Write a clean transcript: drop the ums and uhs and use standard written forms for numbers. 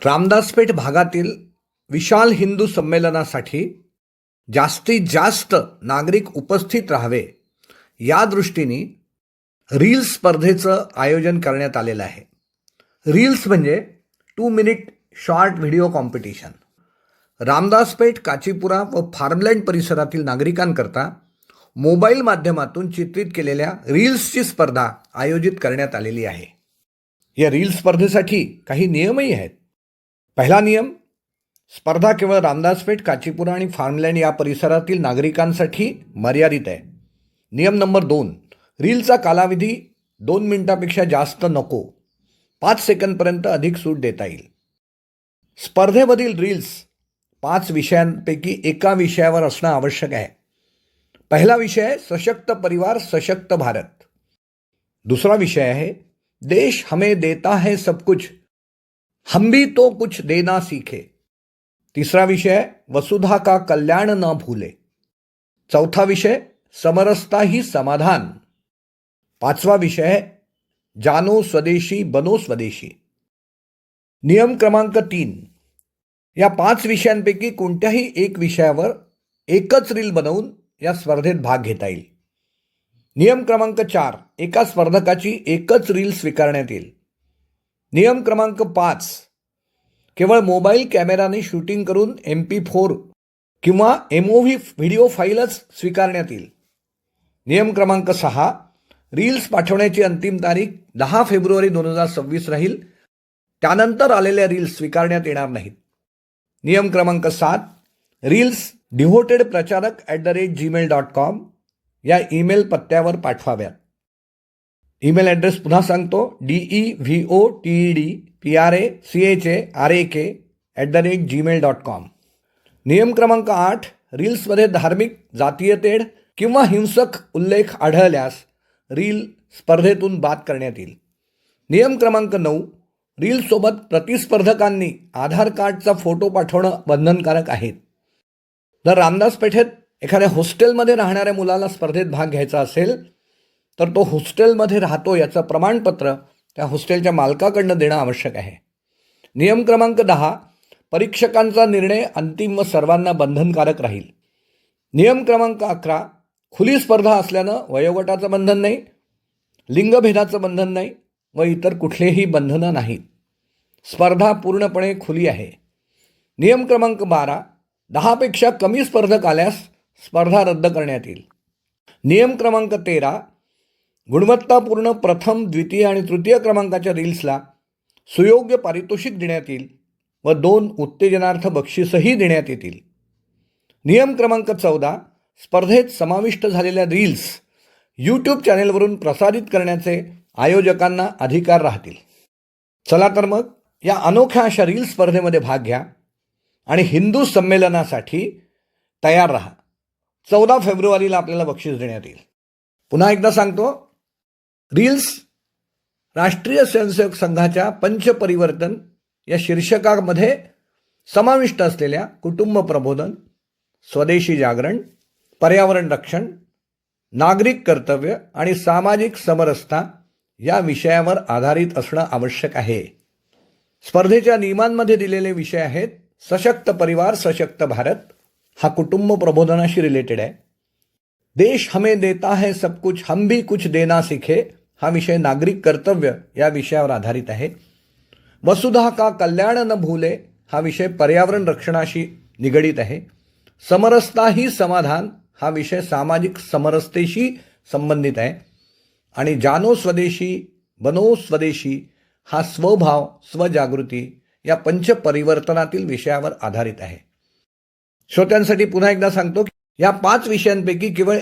रामदासपेठ भागातील विशाल हिंदू संमेलनासाठी जास्तीत जास्त नागरिक उपस्थित राहावे या दृष्टीने रील्स स्पर्धेचं आयोजन करण्यात आलेलं आहे. रील्स म्हणजे 2 minute short video competition. Ramdaspeth, Kachipura व फार्मलँड परिसरातील नागरिकांकरता मोबाईल माध्यमातून चित्रित केलेल्या रील्सची स्पर्धा आयोजित करण्यात आलेली आहे. या रील्स स्पर्धेसाठी काही नियमही आहेत. पहिला नियम, स्पर्धा केवळ रामदासपेठ, काचीपुरा आणि फार्मलँड या परिसरातील नागरिकांसाठी मर्यादित आहे. नियम नंबर 2, रीलचा कालावधी 2 मिनिटापेक्षा जास्त नको, 5 सेकंदपर्यंत अधिक सूट देता येईल. स्पर्धेमधील रील्स 5 विषयांपैकी एका विषयावर असणं आवश्यक आहे. पहिला विषय आहे सशक्त परिवार सशक्त भारत. दुसरा विषय आहे देश हमें देता है सब कुछ, हम भी तो कुछ देना सीखे. तिसरा विषय है वसुधा का कल्याण न भूले. चौथा विषय समरसता ही समाधान. 5वां विषय है जानो स्वदेशी बनो स्वदेशी. नियम क्रमांक 3, या 5 विषयांपैकी कोणत्याही एक विषयावर एकच रील बनवून या स्पर्धेत भाग घेता येईल. नियम क्रमांक 4, एका स्पर्धकाची एकच रील स्वीकारण्यात येईल. नियम क्रमांक 5, केवळ मोबाईल कॅमेराने शूटिंग करून MP4 किंवा MOV व्हिडिओ फाईलच स्वीकारण्यात येईल. नियम क्रमांक 6, रील्स पाठवण्याची अंतिम तारीख 10 फेब्रुवारी 2026 राहील. त्यानंतर आलेल्या रील्स स्वीकारण्यात येणार नाहीत. नियम क्रमांक 7, रील्स devoted.प्रचारक@gmail.com या ईमेल पत्त्यावर पाठवाव्यात. ईमेल ॲड्रेस पुन्हा सांगतो, devotedpracharak@gmail.com. नियम क्रमांक 8, रील्समध्ये धार्मिक, जातीय तेढ किंवा हिंसक उल्लेख आढळल्यास रील स्पर्धेतून बाद करण्यात येईल. नियम क्रमांक 9, रीलसोबत प्रतिस्पर्धकांनी आधार कार्डचा फोटो पाठवणं बंधनकारक आहे. जर रामदासपेठेत एखाद्या हॉस्टेलमध्ये राहणाऱ्या मुलाला स्पर्धेत भाग घ्यायचा असेल तर तो हॉस्टेलमध्ये राहतो याचं प्रमाणपत्र त्या हॉस्टेलच्या मालकाकडनं देणं आवश्यक आहे. नियम क्रमांक 10, परीक्षकांचा निर्णय अंतिम व सर्वांना बंधनकारक राहील. नियम क्रमांक 11, खुली स्पर्धा असल्यानं वयोगटाचं बंधन नाही, लिंगभेदाचं बंधन नाही व इतर कुठलेही बंधनं नाहीत. स्पर्धा पूर्णपणे खुली आहे. नियम क्रमांक 12, 10पेक्षा कमी स्पर्धक आल्यास स्पर्धा रद्द करण्यात येईल. नियम क्रमांक 13, गुणवत्तापूर्ण प्रथम, द्वितीय आणि तृतीय क्रमांकाच्या रील्सला सुयोग्य पारितोषिक देण्यात येईल व 2 उत्तेजनार्थ बक्षीसही देण्यात येतील. नियम क्रमांक 14, स्पर्धेत समाविष्ट झालेल्या रील्स YouTube चॅनेलवरून प्रसारित करण्याचे आयोजकांना अधिकार राहतील. चला तर मग या अनोख्या अशा रील स्पर्धेमध्ये भाग घ्या आणि हिंदू संमेलनासाठी तयार राहा. 14 फेब्रुवारीला आपल्याला बक्षीस देण्यात येईल. पुन्हा एकदा सांगतो, रील्स राष्ट्रीय स्वयंसेवक संघाच्या पंचपरिवर्तन या शीर्षकामध्ये समाविष्ट असलेल्या कुटुंब प्रबोधन, स्वदेशी जागरण, पर्यावरण रक्षण, नागरिक कर्तव्य आणि सामाजिक समरसता या विषयावर आधारित असणं आवश्यक आहे. स्पर्धेच्या नियमांमध्ये दिलेले विषय आहेत सशक्त परिवार सशक्त भारत, हा कुटुंब प्रबोधनाशी रिलेटेड आहे. देश हमें देता है सब कुछ, हम भी कुछ देना सीखे, हा विषय नागरिक कर्तव्य या विषयावर आधारित आहे. वसुधा का कल्याण न भूले, हा विषय पर्यावरण रक्षणाशी निगडीत आहे. समरसता ही समाधान, हा विषय सामाजिक समरसतेशी संबंधित आहे. आणि जानो स्वदेशी बनो स्वदेशी, हा स्वभाव स्वजागृती या पंचपरिवर्तनातील विषयावर आधारित आहे. श्रोत्यांसाठी पुन्हा एकदा सांगतो, या 5 विषयांपैकी केवळ